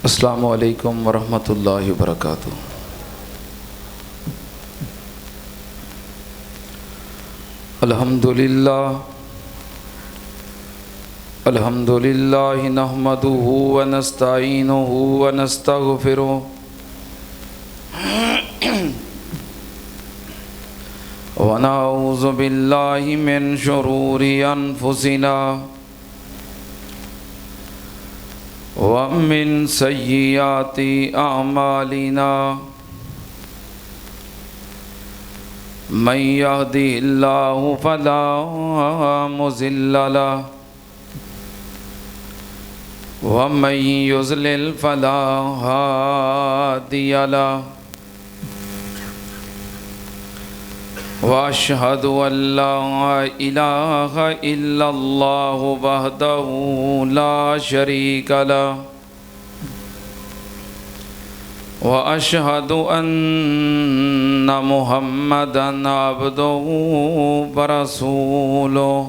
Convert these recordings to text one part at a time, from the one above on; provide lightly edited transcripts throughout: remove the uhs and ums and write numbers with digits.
अस्सलामु अलैकुम वरहमतुल्लाहि वबरकातुहू। अल्हम्दुलिल्लाह नहमदुहु व नस्तईनुहु व नस्तगफिरुहु व नऊज़ु बिल्लाहि मिन शुरूरि अनफुसिना व मिन सय्यिआति अअमालिना। मन यहदिहिल्लाहु फला मुज़िल्ल लहु व मन युज़लिल फला हादिय लहु। व अशहदु अल्ला इलाहा इल्लल्लाहु वहदहु ला शरीक लहु व अशहदु अन्न मुहम्मदन अब्दुहु व रसूलुहु।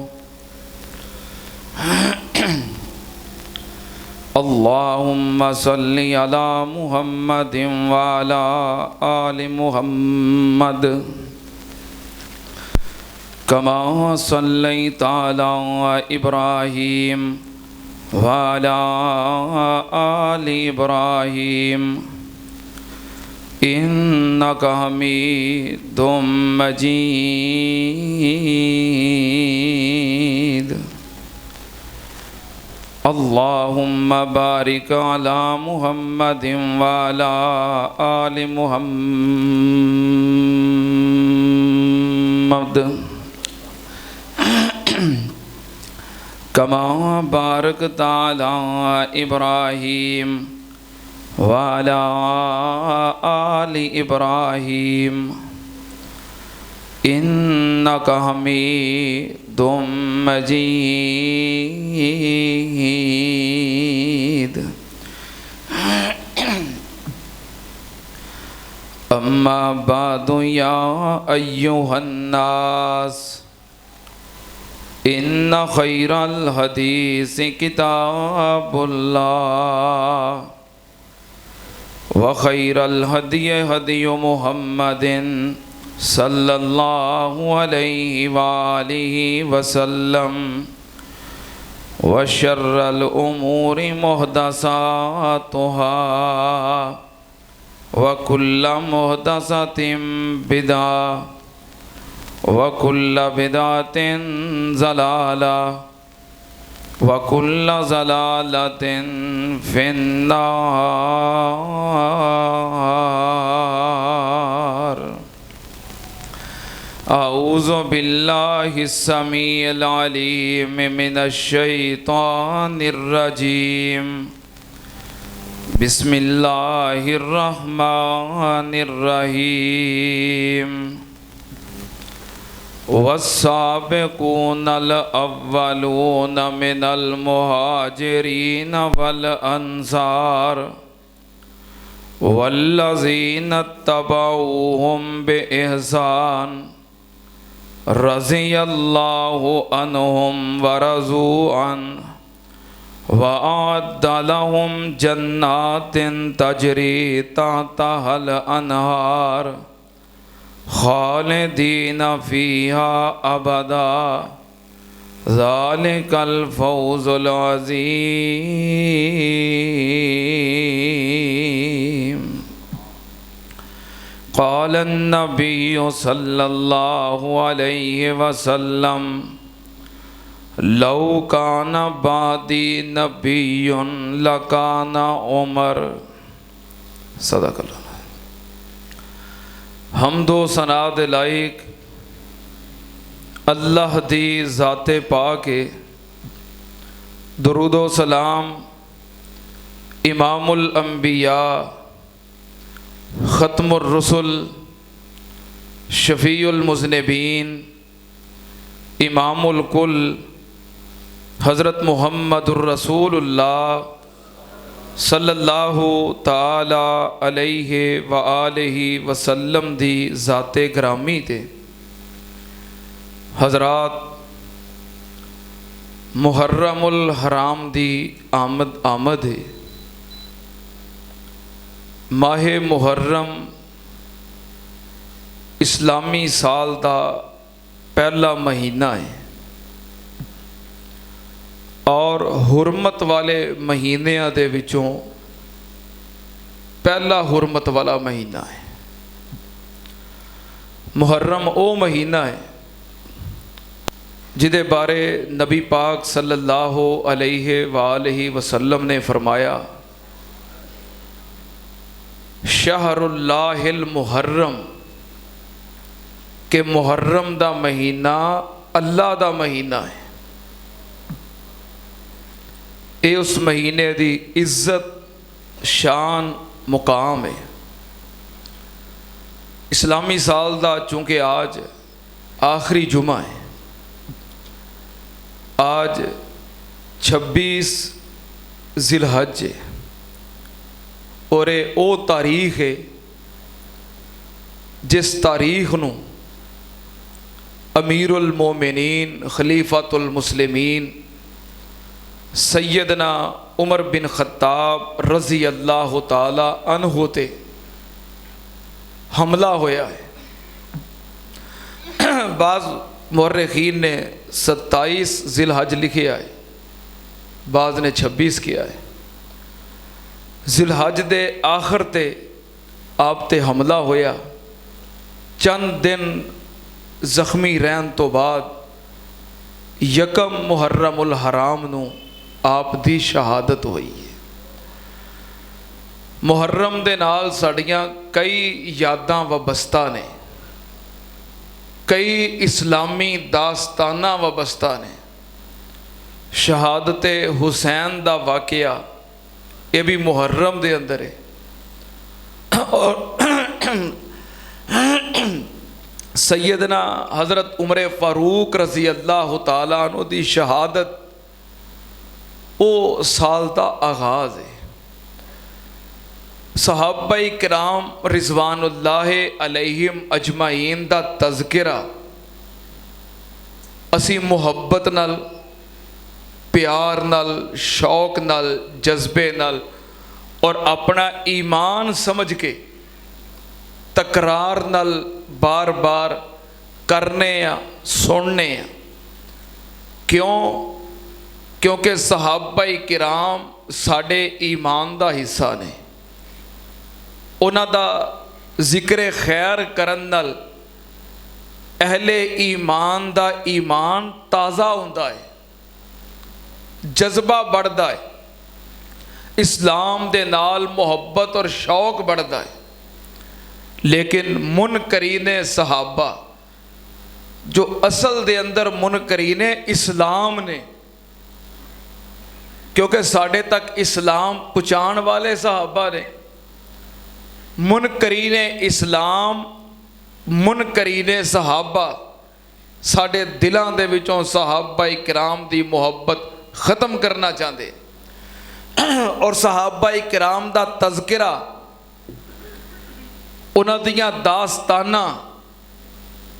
अल्लाहुम्मा सल्लि अला मुहम्मदिन व अला आलि मुहम्मद कमा सल्लैता अला इब्राहीम व अला आलि इब्राहीम इन्नका हमीदुम मजीद। अल्लाहुम्मा बारिक अला मुहम्मदिन व अला आलि मुहम्मद कमा बारकता अला इब्राहीम व अला आलि इब्राहीम इन्नका हमीदुम मजीद। अम्मा बादु या अय्युहन्नास इन्ना खैरल हदीस किताबुल्लाह व खैरल हदी हदी मुहम्मदिन सल्लल्लाहु अलैहि वालिहि वसल्लम व शर्रल उमूरि मुहदसातुहा व कुल्ल मुहदसतिन बिदअ व कुल्ल बिदअतिन ज़लाला व कुल्ल ज़लालतिन फिन्नार। अऊज़ु बिल्लाहि समीइल अलीम मिनश शैतानिर रजीम। बिस्मिल्लाहिर रहमानिर रहीम। वस्साबिकूनल अव्वलून मिनल मुहाजिरीन वल अंसार वल्लज़ीना तबऊहुम बिइहसान रज़ियल्लाहु अन्हुम व रज़ू अन्हु व अअद्द लहुम जन्नातिन तजरी तहतहल अनहार खालिदीन फ़ीहा अबदा ज़ालिकल फ़ौज़ुल अज़ीम। क़ालन नबिय्यु सल्लल्लाहु अलैहि वसल्लम लौ काना बादी नबिय्युन लकाना उमर। सदक़ल्लाह। हमदो सना दे लायक अल्लाह दी ज़ाते पाक है। दुरूदो सलाम इमामुल अंबिया ख़त्मुर रसूल शफ़ीउल मुज़निबीन इमामुल कुल हज़रत मुहम्मदुर रसूलुल्लाह सल्लल्लाहु ताला अलैहि व आलिहि वसल्लम दी ज़ाते ग्रामी ते हज़रात मुहर्रमुल हराम दी आमद है। माहे मुहर्रम इस्लामी साल का पहला महीना है और हुरमत वाले महीनों के विचों पहला हुरमत वाला महीना है। मुहर्रम वो महीना है जिदे बारे नबी पाक सल्लल्लाहु अलैहि वसल्लम ने फरमाया, शहरुल्लाहिल मुहर्रम, के मुहर्रम दा महीना अल्लाह दा महीना है। ये उस महीने की इज्जत शान मुकाम है। इस्लामी साल का चूँकि आज आखिरी जुमा है, आज 26 जिलहज है और ये वो तारीख है जिस तारीख नूं अमीरुल मोमिनीन खलीफातुल मुस्लिमीन सैयदना उमर बिन खत्ताब रज़ी अल्लाह ताला अन्हु ते हमला होया है। बाज़ मुर्रिखीन ने 27 जिलहज लिखा है, बाज़ ने 26 किया है। जिलहज दे आखिर ते आप ते हमला होया। चंद दिन जख्मी रहन तो बाद यकम मुहर्रमुल हराम नूं आप दी शहादत हुई है। मुहर्रम दे नाल साड़ियाँ कई यादां वबस्ता ने, कई इस्लामी दास्ताना वबस्ता ने। शहादत हुसैन दा वाक़या ये भी मुहर्रम दे अंदर है और सैयदना हज़रत उमर फारूक रज़ी अल्लाह ताला अन्हु दी शहादत वो साल का आगाज़ है। सहाबाई किराम रिज़वानुल्लाह अलैहिम अजमाइन दा तज़किरा असी मुहब्बत नाल, प्यार नाल, शौक नाल, जज्बे नाल और अपना ईमान समझ के तकरार नाल बार बार करने या सुनने। क्यों? क्योंकि सहाबाई किराम साडे ईमान दा हिस्सा ने। उन्हां दा जिक्र खैर करन नाल अहले ईमान दा ईमान ताज़ा हुंदा है, जज्बा बढ़ता है, इस्लाम दे नाल मुहब्बत और शौक बढ़ता है। लेकिन मुनकरीने सहाबा जो असल दे अंदर मुनकरीने इस्लाम ने, क्योंकि साढ़े तक इस्लाम पहुँचाने वाले सहाबा ने। मुनकरीने इस्लाम, मुनकरीने सहाबा साढ़े दिलों दे विचों सहाबा किराम दी मुहब्बत ख़त्म करना चाहते और सहाबा किराम दा तज़किरा, उन्हां दियां दास्ताना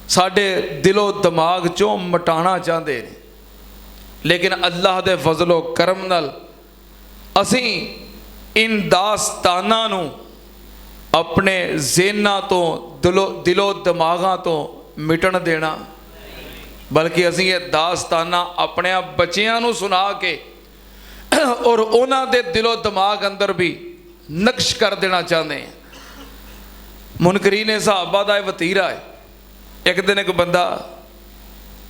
साढ़े दिलो दिमाग चों मिटाना चाहते हैं। लेकिन अल्लाह दे फजलो करम नाल असी इन दास्ताना नूं अपने ज़हनां तो दिलो दिमागां तो मिटन देना, बल्कि असी ये दास्ताना अपने बच्चियां नूं सुना के और उन्हां दे दिलो दिमाग अंदर भी नक्श कर देना चाहते हैं। मुनकरीने सहाबा दा वतीरा है। एक दिन एक बंदा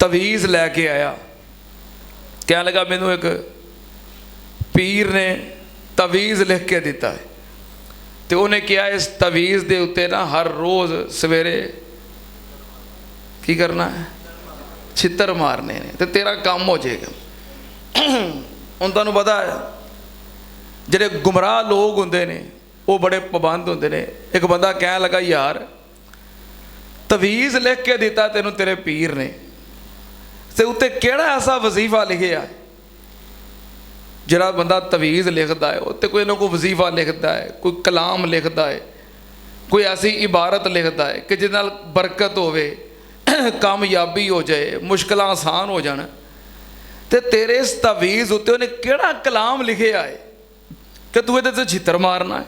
तवीज़ लैके आया, क्या लगा मैनू एक पीर ने तवीज़ लिख के दिता है तो उन्हें क्या इस तवीज़ के उत्ते ना हर रोज़ सवेरे की करना है, छितर मारने ने, तो तेरा काम हो जाएगा। हुण तुहानूं पता है जिहड़े गुमराह लोग होंदे ने वो बड़े पाबंद होंदे ने। एक बंदा कह लगा यार तवीज़ लिख के दिता तेनों तेरे पीर ने, तो उत्ते केड़ा ऐसा वजीफा लिखिया है? जिहड़ा बंदा तवीज़ लिखता है उत्ते कोई ना कोई वजीफा लिखता है, कोई कलाम लिखता है, कोई ऐसी इबारत लिखता है कि जिस नाल बरकत होवे, कामयाबी हो जाए, मुश्किल आसान हो जाए। तो तेरे इस तवीज़ उत्ते उन्हें केड़ा कलाम लिखे है कि तू ये छितर मारना है?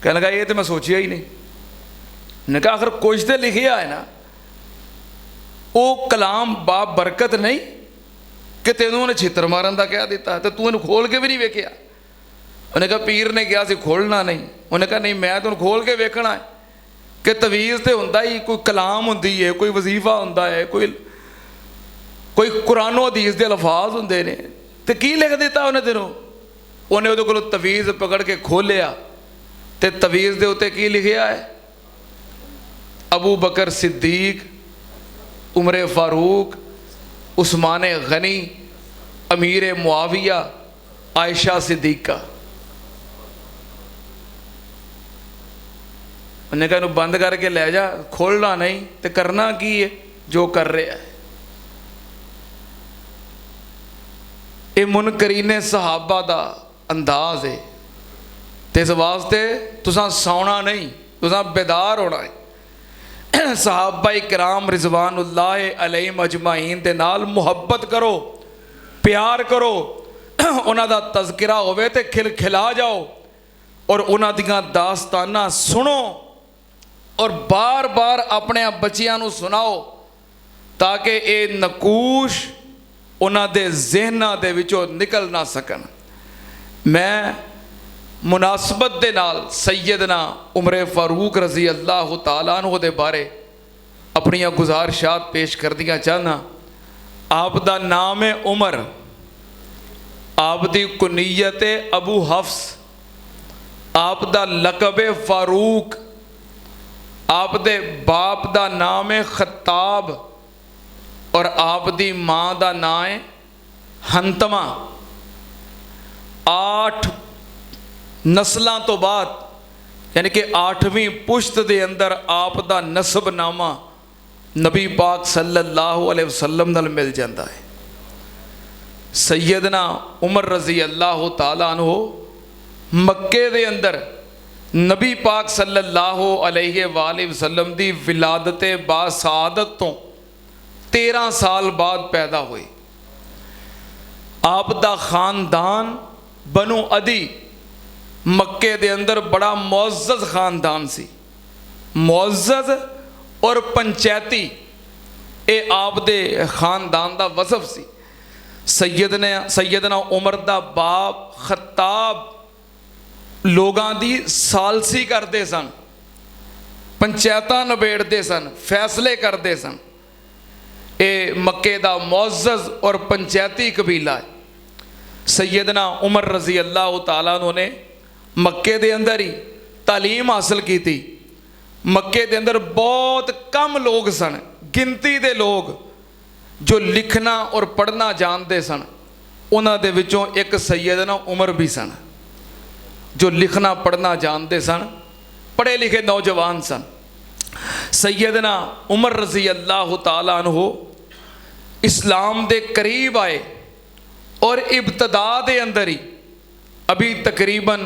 कहने लगा ये तो मैं सोचिया ही नहीं। ने कहा आखिर कुछ तो लिखिया है ना, वो कलाम बाप बरकत नहीं कि तेनों उन्हें छित्र मारन का कह दिता तो तू इन्हें खोल के भी नहीं वेख्या। उन्हें कहा पीर ने कहा सी खोलना नहीं। उन्हें कहा नहीं मैं तो खोल के वेखना है कि तवीज़ तो होंदा ही कोई कलाम होंदी है, कोई वजीफा होंदा है, कोई कुरानो हदीस के अल्फाज होंदे ने, तो की लिख दिता उन्हें तेनों। उन्हें उहदे कोलों तवीज़ पकड़ के खोलिया तो तवीज़ के उत्ते की लिखिया है, अबू बकर सिद्दीक, उमर फारूक, उस्मान गनी, अमीर मुआविया, आयशा सिद्दीका। उन्हें कहा बंद करके ले जा, खोलना नहीं तो करना की है जो कर रहा है। ये मुनकरीने सहाबा का अंदाज है, तो इस वास्ते तुसां सौना नहीं, तुसां बेदार होना है। सहाबा किराम रिजवानुल्लाह अलैहिम अजमाइन दे नाल मुहब्बत करो, प्यार करो, उन्हां दा तज़किरा होवे ते खिलखिला जाओ और उन्हां दियां दास्तानां सुनो और बार बार अपने बच्चियां नूं सुनाओ ताकि ये नकूश उन्हां दे ज़हनां दे विचों निकल ना सकन। मैं मुनासबत दे नाल सैयदना उमर फारूक रजी अल्लाह तआला अन्हु दे बारे अपनियां गुजारिशात पेश कर दियां चाहना। आप दा नाम है उमर, आप दी कुनीयत है अबू हफ्स, आप दा लकब है फारूक, आप दे बाप दा नाम है खत्ताब और आप दी माँ दा नाम है हंतमा। 8 नस्लों तो बाद यानी कि 8वीं पुश्त दे अंदर आप दा नसबनामा नबी पाक सल्लल्लाहु अलैहि वसल्लम नाल मिल जाता है। सैयदना उमर रजी अल्लाह तआला अन्हु मक्के दे अंदर नबी पाक सल्लल्लाहु अलैहि वसल्लम दी विलादत बासादत तो 13 साल बाद पैदा हुए। आप दा खानदान बनु अदी मक्के दे अंदर बड़ा मुअज़्ज़ज़ खानदान सी, मुअज़्ज़ज़ और पंचायती, ये आप दे खानदान दा वसफ सी। सैयदना उमर दा बाप खत्ताब लोगां दी सालसी करते सन, पंचायतां नबेड़ते सन, फैसले करते सन। ये मक्के दा मुअज़्ज़ज़ और पंचायती कबीला है। सैयदना उमर रजी अल्लाह तआला अन्हु ने मक्के दे अंदर ही तालीम हासिल की थी। मक्के दे अंदर बहुत कम लोग सन, गिनती दे लोग जो लिखना और पढ़ना जानते सन। उन्हां दे विचों एक सैयदना उमर भी सन जो लिखना पढ़ना जानते सन, पढ़े लिखे नौजवान सन। सैयदना उमर रजी अल्लाह तआला अन्हु इस्लाम दे करीब आए और इब्तदा दे अंदर ही अभी तकरीबन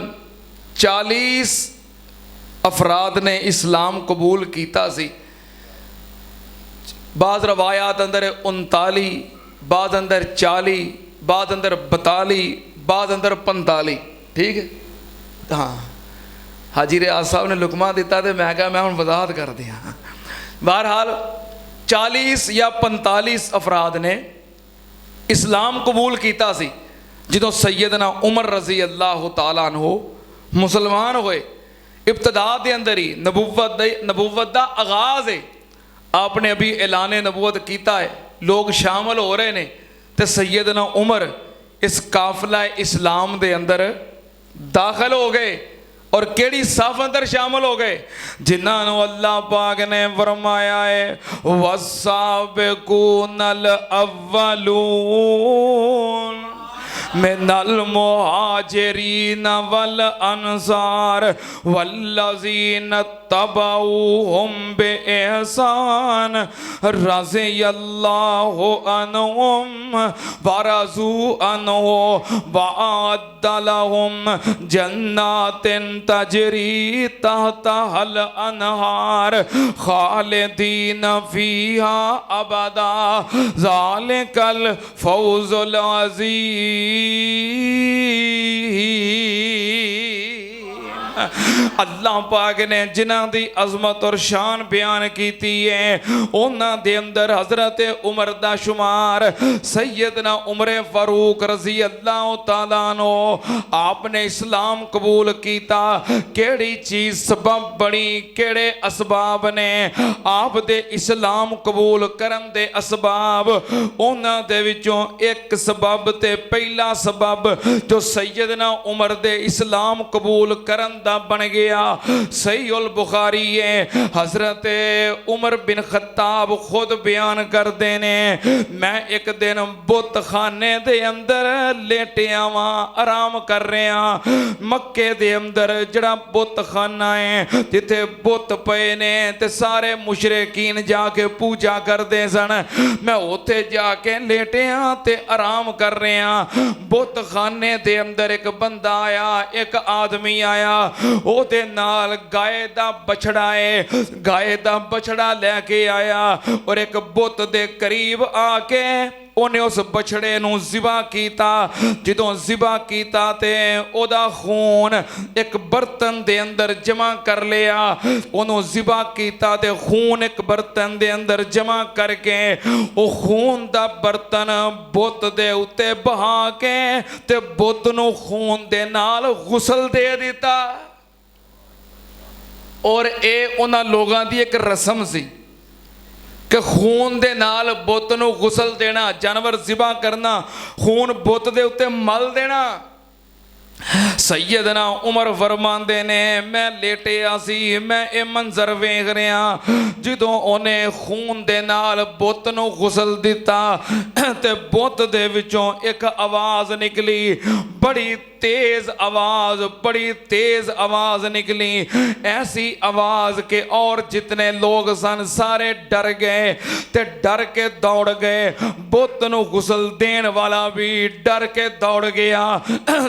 40 अफराद ने इस्लाम कबूल किया सी। बाज़ रवायात अंदर 39, बाज़ अंदर 40, बाज़ अंदर 42, बाज़ अंदर 45। ठीक है, हाँ हाजी रियाज साहब ने लुकमा दिता तो मैं कहा मैं हम वजाहत कर दिया। बहरहाल 40 या 45 अफराद ने इस्लाम कबूल किया सी जो सैयदना उमर रजी अल्लाह तआला अन्हु मुसलमान होए। इब्तदा के अंदर ही नबूवत का आगाज़ है। आपने अभी ऐलान नबूवत किया है, लोग शामिल हो रहे हैं, तो सैयदना उमर इस काफिला इस्लाम के अंदर दाखिल हो गए और केड़ी सफ अंदर शामिल हो गए जिन्होंने अल्लाह पाक ने फरमाया है वस्साबिकूनल अव्वलून मिनल मुहाजिरीन वल अंसार वल्लज़ीना तबऊहुम बिइहसान रज़ियल्लाहु अन्हुम वरज़ू अन्हु वअद्द लहुम जन्नातिन तजरी तहतहल अनहार खालिदीन फीहा अबदा ज़ालिकल फौज़ुल अज़ीम। अल्लाह पाक ने जिन्हां दी अजमत और शान बयान कीती है उन्हां दे अंदर हजरत उमर दा शुमार सैयदना उमर फारूक रजी अल्लाह तआला नो आपने इस्लाम कबूल कीता केड़ी चीज सबब बनी केड़े असबाब ने आप दे इस्लाम कबूल करन दे असबाब उन्हां दे विचों एक सबब ते पहला सबब जो सैयदना उमर दे इस्लाम कबूल करन दा बन गया सही उल बुखारी है हजरत उमर बिन खत्ताब खुद बयान करते ने मैं एक दिन बुत खाने दे अंदर लेटिया वां आराम कर रहा मक्के दे अंदर जड़ा बुत खाना है जिथे बुत पे ने ते सारे मुशरिकीन जाके पूजा करते सन मैं उत्थे जाके लेटिया ते आराम कर रहा बुत खाने दे अंदर एक बंदा आया एक आदमी आया ओदे नाल गाय दा बछड़ा है गाय दा बछड़ा लेके आया और एक बुत दे करीब आके उन्हें उस बछड़े नूं ज़िबा कीता जदों ज़िबा कीता ते ओदा खून एक बर्तन दे अंदर जमा कर लिया उन्हों ज़िबा कीता ते खून एक बर्तन दे अंदर जमा करके वो खून दा बर्तन बुत दे उत्ते बहा के ते बुत नूं खून दे नाल गुसल दे दिता और ये उन्हां लोगां दी एक रस्म सी कि खून दे नाल बुत नूं गुसल देना जानवर ज़िबा करना खून बुत दे उत्ते मल देना सैयदना उमर फरमांदे ने मैं लेटिया सी मैं ये मंजर वेख रहा जदों उन्हें खून दे नाल बुत नूं गुसल दिता ते बुत दे विचों एक आवाज़ निकली बड़ी तेज आवाज निकली ऐसी आवाज के और जितने लोग सन सारे डर गए ते डर के दौड़ गए बुत नूं गुसल देन वाला भी डर के दौड़ गया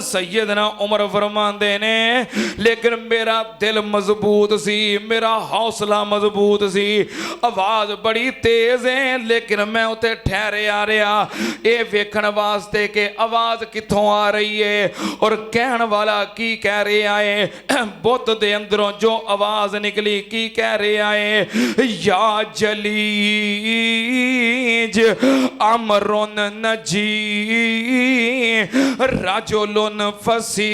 सैयदना उमर फरमांदे ने लेकिन मेरा दिल मजबूत सी मेरा हौसला मजबूत सी आवाज बड़ी तेज है लेकिन मैं उते ठहरे आ रहा ये वेखण वास्ते के आवाज कित्थों आ रही है और कहण वाला की कह रहा है बुत दे अंदरों जो आवाज निकली की कह रहा है या जलीज अमरुन नजी रजुलुन फसी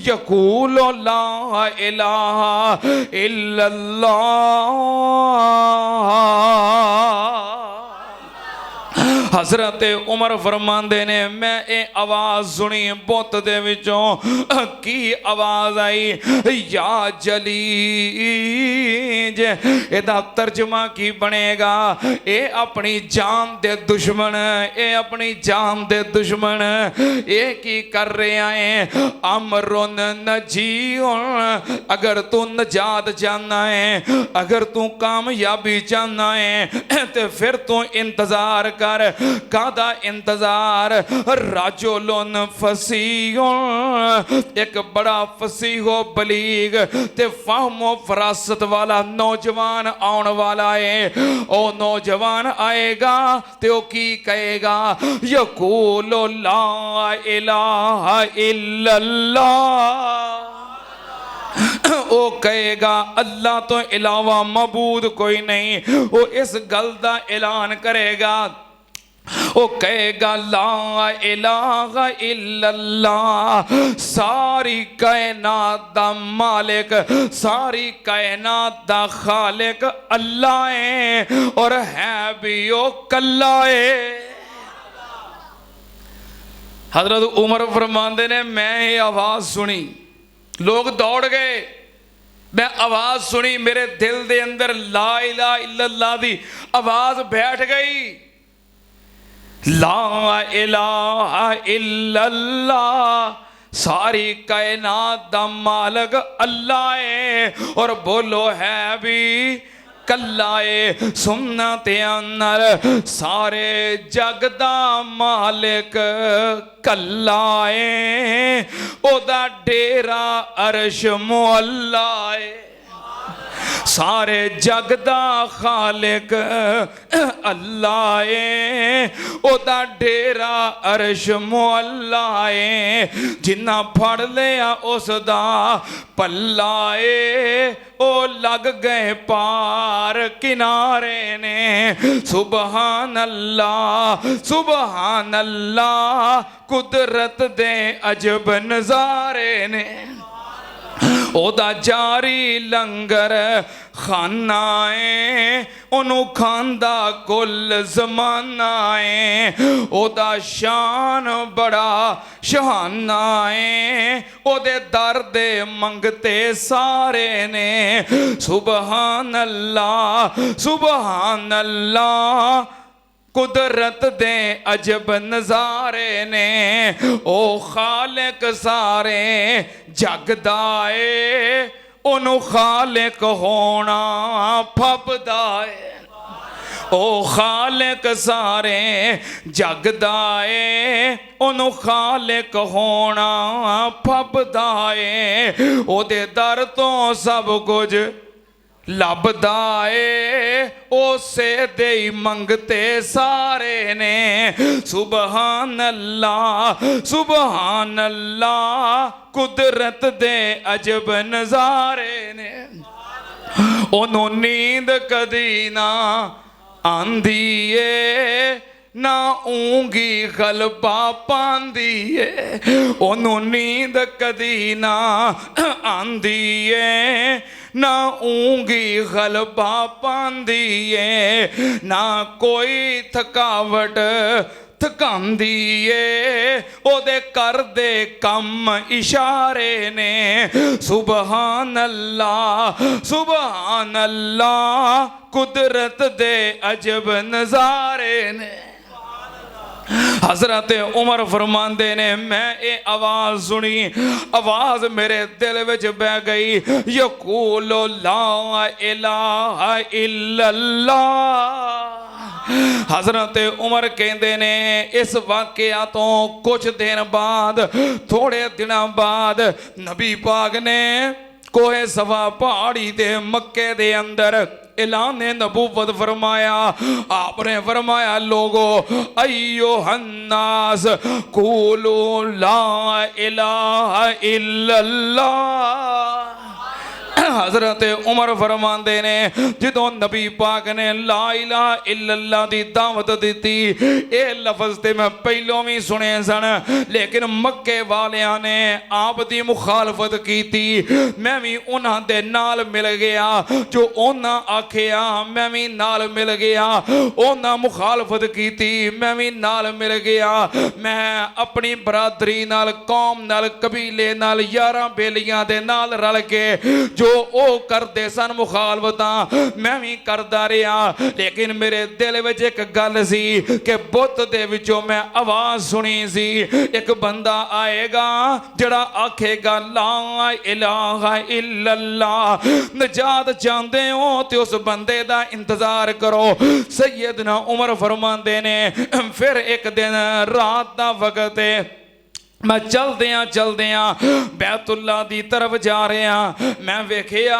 यकूलु ला इलाहा इल्लल्लाह हजरत उमर फरमांदे ने मैं ये आवाज़ सुनी बुत दे विचों की आवाज़ आई या जलीज एदा तर्जमा की बनेगा ये अपनी जान दे दुश्मन ये अपनी जान दे दुश्मन ये की कर रहे हैं अमरुन नजीउन अगर तू नजात चाहना है अगर तू कामयाबी चाहना है तो फिर तू इंतजार कर कादा इंतजार राजुलुन फसीहुन एक बड़ा फसीहो बलीग ते फहमो फरासत वाला नौजवान आने वाला है ओ नौजवान आएगा ते ओ की कहेगा यकूलु ला इलाहा इल्लल्लाह ओ कहेगा अल्लाह तो इलावा मबूद कोई नहीं वो इस गल दा ऐलान करेगा ओ कहेगा ला इलाहा इल्लल्लाह सारी कायनात दा मालिक सारी कायनात दा खालिक अल्लाह है और है भी ओ कल्ला है हजरत उमर फरमांदे ने मैं ये आवाज सुनी लोग दौड़ गए मैं आवाज सुनी मेरे दिल दे अंदर ला इलाहा इल्लल्लाह दी आवाज बैठ गई ला इलाहा इल्लल्लाह सारी कायनात दा मालिक अल्लाह है और बोलो है भी कल्लाए सुनना ते अंदर सारे जग दा मालिक कल्लाए ओदा डेरा अर्श मुअल्ला है सारे जग दा खालिक अल्लाह ए, ओदा डेरा अरश मुअल्ला ए, जिन्ना फड़ लिया उसदा पल्ला ए, ओ लग गए पार किनारे ने। सुबहान अल्लाह सुबहान अल्लाह, कुदरत दे अजब नज़ारे ने। ओदा जारी लंगर खाना है, ओनू खांदा कुल जमाना है। ओदा शान बड़ा शहाना है, ओदे दर दे मंगते सारे ने। सुबहान अल्लाह सुबहान अल्लाह, कुदरत दे अजब नज़ारे ने। ओ खालिक सारे जगदा ए, ओनू खालिक होना फबदा ए। ओ खालिक सारे जगदा ए, ओनू खालिक होना फबदा ए। ओदे दर तो सब कुछ लभदा ए, उसे दे मंगते सारे ने। सुबहान अल्लाह सुबहान अल्लाह, कुदरत दे अजब नज़ारे ने। ओनू नींद कदी ना आंदी ए, ना ऊंगी गलबा पांदी ए। ओनू नींद कदी ना आंदी ए, ना ऊंगी गलबा पांदी ए, ना कोई थकावट थकांदी ए, ओदे कर दे कम इशारे ने। सुबहान अल्लाह सुबहान अल्लाह, कुदरत दे अजब नज़ारे ने। हज़रत उमर फरमांदे ने, मैं ये आवाज़ सुनी, आवाज़ मेरे दिल विच बह गई। यकूलो ला इलाहा इल्लल्लाह। हज़रत उमर कहते ने, इस वाक़या तो कुछ दिन बाद, थोड़े दिनों बाद, नबी पाक ने कोहे सफा पहाड़ी दे मक्के दे अंदर ऐलान नबूवत फरमाया। आपने फरमाया, लोगो अय्यो हन्नास कूलू ला इलाहा इल्लल्लाह। हज़रत उमर फरमांदे ने, जदों नबी पाक ने ला इलाहा इल्लल्लाह दी दावत दी, ये लफ्ज़ ते मैं पहलों भी सुने सन, लेकिन मक्के वालियां ने आप दी मुखालफत की थी। मैं भी उन्हां दे नाल मिल गया, जो उन्हां आखिया मैं भी नाल मिल गया। उन्हां मुखालफत की थी, मैं भी नाल मिल गया। मैं अपनी बरादरी नाल, कौम नाल, कबीले नाल, यारां बेलियां दे नाल रल के जो ओ करते सन मुखालफत, मैं भी करता रहा। लेकिन मेरे दिल विच एक गल सी कि बुत दे विचों मैं आवाज़ सुनी सी, एक बंदा आएगा जड़ा आखेगा ला इलाहा इल्लल्लाह। नजात चाहते हो तो उस बंदे दा इंतजार करो। सैयदना उमर फरमांदे ने, फिर एक दिन रात दा वक्त है, मैं चलदियां बैतुल्ला दी तरफ जा रहा। मैं वेखिया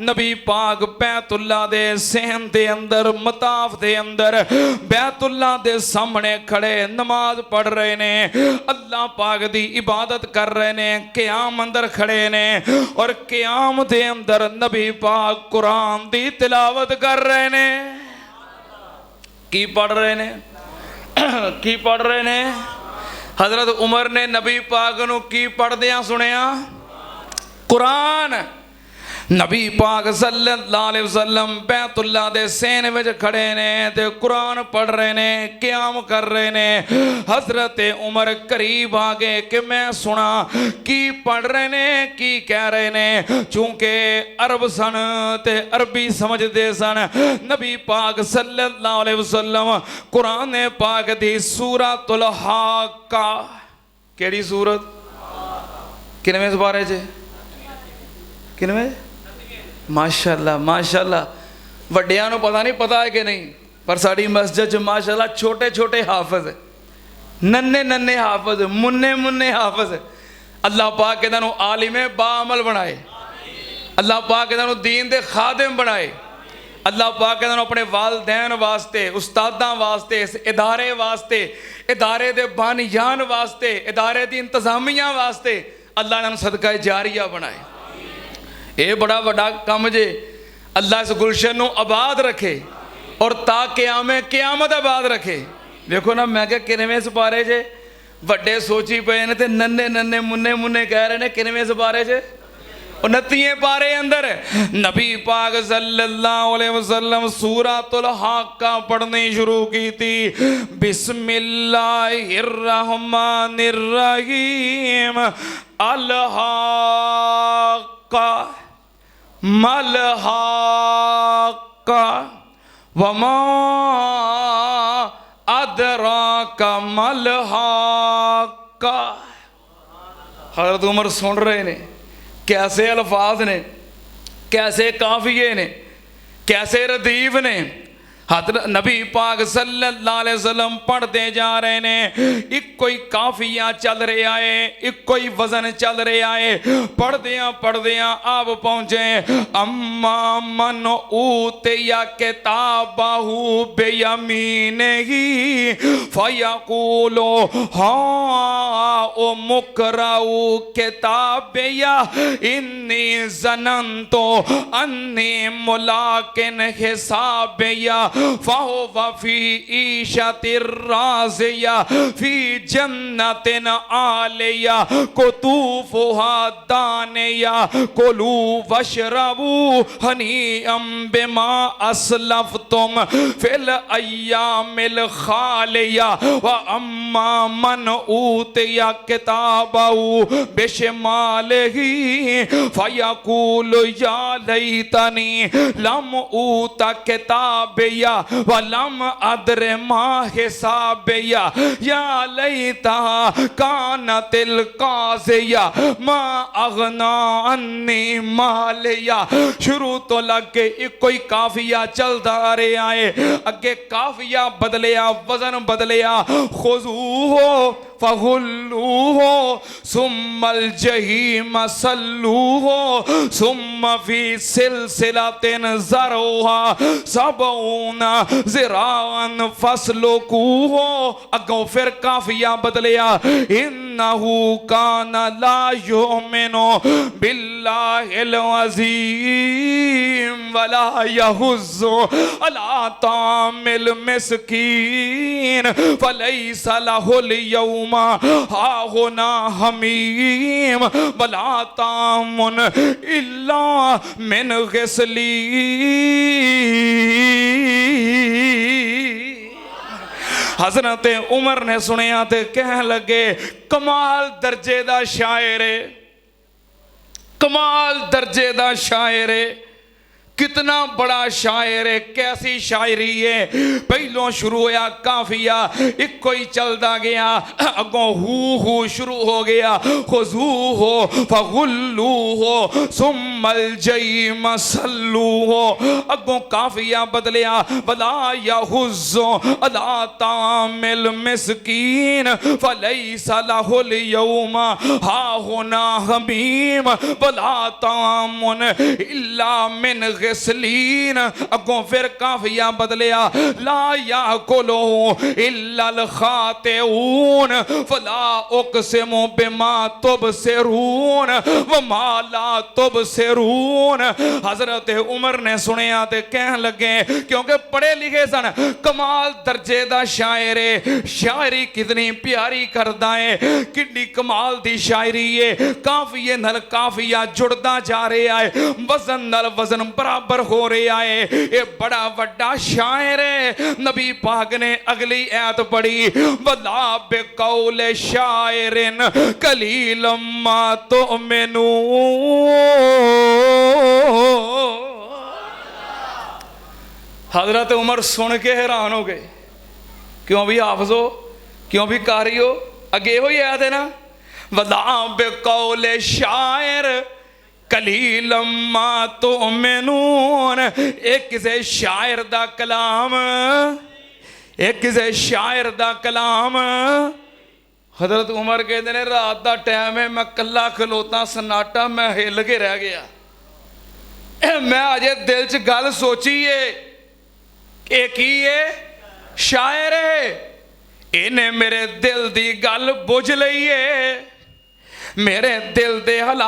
नबी पाक बैतुल्ला दे सहन दे अंदर, मताफ दे अंदर, बैतुल्ला दे सामने खड़े नमाज पढ़ रहे ने, अल्लाह पाक दी इबादत कर रहे ने। क़याम अंदर खड़े ने और क़याम दे अंदर नबी पाक कुरान दी तिलावत कर रहे ने। की पढ़ रहे ने? की पढ़ रहे ने? हज़रत उमर ने नबी पाक नूं की पढ़दियां सुनिया? कुरान। नबी पाक सल्लल्लाहु अलैहि वसल्लम बैतुल्ला दे सेन विच खड़े ने ते कुरान पढ़ रहे ने, क़याम कर रहे ने। हज़रत उमर करीब आ गए कि मैं सुना की पढ़ रहे ने, की कह रहे ने। चूंकि अरब सन ते अरबी समझते सन, नबी पाक सल्लल्लाहु अलैहि वसल्लम कुरान पाक दी सूरतुल हाक्का, केड़ी सूरत? किनवें सुपारे च? किनवें? माशाअल्लाह माशाअल्लाह। वड्डियां नूं पता नहीं पता है कि नहीं, पर साड़ी मस्जिद च माशाअल्लाह छोटे छोटे हाफिज, नन्हे नन्हे हाफिज, मुन्ने मुन्ने हाफिज। अल्लाह पाक इन्हां नूं आलिमे बाअमल बनाए। अल्लाह पाक इन्हां नूं दीन दे खादिम बनाए। अल्लाह पाक इन्हां नूं अपने वालदैन वास्ते, उस्तादां वास्ते, इस इदारे वास्ते, इदारे दे बानियान वास्ते, इदारे दी इंतजामिया वास्ते अल्लाह इन्हां नूं सदका जारिया बनाए। ये बड़ा वड्डा काम जे। अल्लाह इस गुलशन नूं आबाद रखे और ता क़यामत आबाद रखे। देखो ना, मैं क्या किनवें सिपारे जे ਵੱਡੇ सोची पे ने ते नन्हे नन्हे मुन्ने मुन्ने कह रहे ने किनवें सिपारे च 29 पारे अंदर नबी पाक सल्लल्लाहु अलैहि वसल्लम सूरतुल हाक्का पढ़नी शुरू की थी। बिस्मिल्लाहिर रहमानिर रहीम अल हाक्का मल हाक्का वमा अदराका मल हाक्का। हज़रत उमर सुन रहे ने, कैसे अल्फाज ने, कैसे काफिये ने, कैसे रदीफ ने। हज़रत नबी पाक सल्लल्लाहु अलैहि वसल्लम पढ़ते जा रहे ने। एक कोई काफिया चल रहा है, एक कोई वजन चल रहा है। पढ़दिया आप पहुंचे अम्मा मन ऊतिया किताबहू बियमीनिही फयकूलो हाँ ओ मुकराऊ किताबिया इन्नी ज़ननतो अन्नी मुलाकिन हिसाबिया फ़हो वफ़ी ईशतिर राज़िया फ़ी जन्नतिन आलिया कुतूफ़ुहा दानिया कुलू वशरबू हनीअम बिमा अस्लफ़्तुम फ़िल अय्यामिल खालिया व अम्मा मन ऊतिया किताबहू बिशिमालिही फ़यक़ूलु या लैतनी लम ऊता किताबिया वलम अदरे मा हिसाबिया या लैता कानतिल काज़िया मा अगना अन्नी मालिया। शुरू तो लग के एक कोई काफिया चलता आ रहा है, अगे काफिया बदलिया, वजन बदलिया। खुज़ूहु फगुल्लूहु सुम्मल जहीम सल्लूहु सुम्म फी सिलसिलतिन ज़रऊहा सबऊना ज़िराअन फस्लुकूहु। अगों फिर काफिया बदलिया। इन्नहु कान ला युमिनु बिल्लाहिल अज़ीम वला यहुज़्ज़ु अला तामिल मिस्कीन फलैसा लहुल यौमा हाहुना हमीम वला तामुन इल्ला मिन गिस्लीन। हज़रत उमर ने सुनिया ते कह लगे कमाल दर्जे दा शायर है, कमाल दर्जे दा शायर है। कितना बड़ा शायर है, कैसी शायरी है। पहलों शुरू होया काफिया, एक कोई चलता गया, अगों हू शुरू हो गया। खुज़ू हो फगुल्लू हो सुम्मल जईम सल्लू हो। अगों काफिया बदलिया। वला यहुज़्ज़ु अला तामिल मिस्कीन फलैसा लहुल यौमा हाहुना हमीम वला तामुन इल्ला मिन गिस्लीन। अगों फिर काफिया बदलिया। ला याकुलु इल्लल खातिऊन फला उक़सिमु बिमा तुबसिरून व मा ला तुबसिरून। हज़रत उमर ने सुनिया ते कह लगे, क्योंकि पढ़े लिखे सन, कमाल दर्जे दा शायर है। शायरी कितनी प्यारी करदा है, कितनी कमाल दी शायरी है। काफिये नाल काफिया जुड़दा जा रहा है, वजन नाल वजन बराबर हो रहा है। ये बड़ा वड्डा शायर है। नबी पाक ने अगली आयत पढ़ी वला बिकौल शायरिन कलीलम मा तुमिनून। हजरत उमर सुन के हैरान हो गए। क्यों भी हाफिज हो, क्यों भी कारी हो, अगे हो ही आयत है ना, वला बिकौल शायर कलीलम मा तुमिनून। एक किसी शायर दा कलाम, एक किसी शायर दा कलाम। हजरत उमर कहते ने रात का टाइम है, मैं कला खलोता सन्नाटा, मैं हिल के रह गया। मैं अजे दिल च गल सोची है कि की है, शायर है, इन्हें मेरे दिल दी गल बुझ लई है। मेरे दिल दे हालात